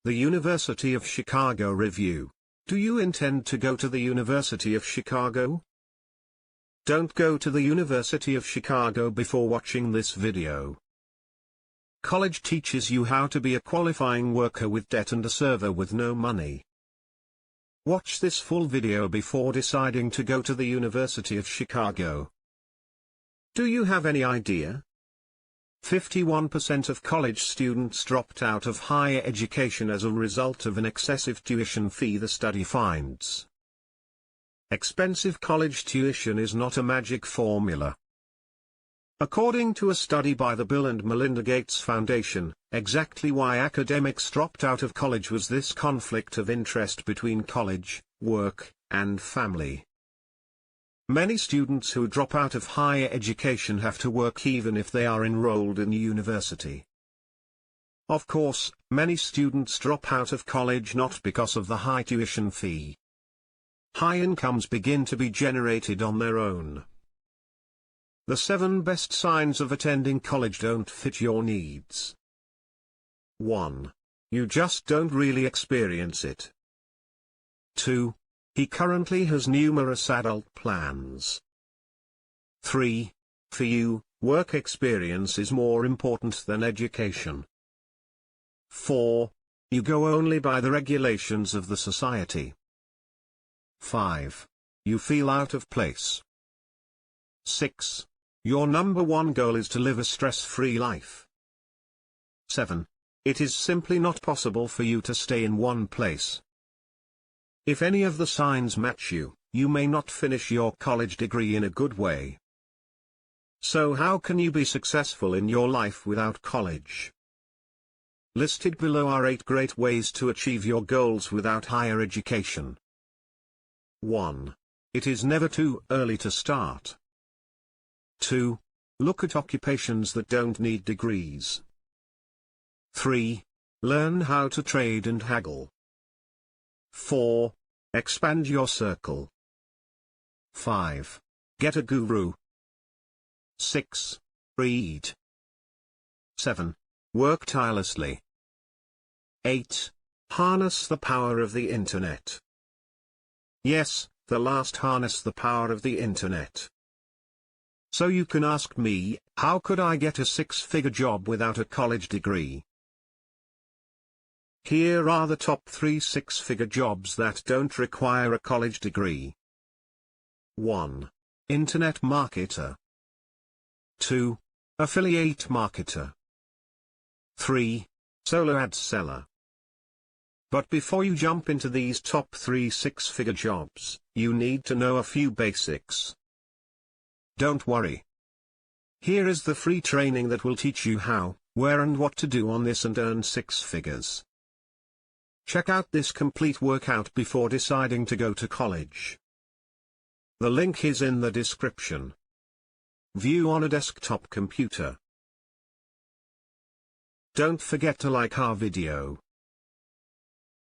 The University of Chicago Review. Do you intend to go to the University of Chicago? Don't go to the University of Chicago before watching this video. College teaches you how to be a qualifying worker with debt and a server with no money. Watch this full video before deciding to go to the University of Chicago. Do you have any idea? 51% of college students dropped out of higher education as a result of an excessive tuition fee, the study finds. Expensive college tuition is not a magic formula. According to a study by the Bill and Melinda Gates Foundation, exactly why academics dropped out of college was this conflict of interest between college, work, and family. Many students who drop out of higher education have to work even if they are enrolled in university. Of course, many students drop out of college not because of the high tuition fee. High incomes begin to be generated on their own. The 7 best signs of attending college don't fit your needs. 1. You just don't really experience it. 2. He currently has numerous adult plans. 3. For you, work experience is more important than education. 4. You go only by the regulations of the society. 5. You feel out of place. 6. Your number one goal is to live a stress-free life. 7. It is simply not possible for you to stay in one place. If any of the signs match you, you may not finish your college degree in a good way. So how can you be successful in your life without college? Listed below are 8 great ways to achieve your goals without higher education. 1. It is never too early to start. 2. Look at occupations that don't need degrees. 3. Learn how to trade and haggle. 4. Expand your circle. 5. Get a guru. 6. Read. 7. Work tirelessly. 8. Harness the power of the internet. Yes, the last, harness the power of the internet. So you can ask me, how could I get a 6-figure job without a college degree? Here are the top 3 6-figure jobs that don't require a college degree. 1. Internet marketer. 2. Affiliate marketer. 3. Solo ad seller. But before you jump into these top 3 6-figure jobs, you need to know a few basics. Don't worry. Here is the free training that will teach you how, where and what to do on this and earn 6 figures. Check out this complete workout before deciding to go to college. The link is in the description. View on a desktop computer. Don't forget to like our video.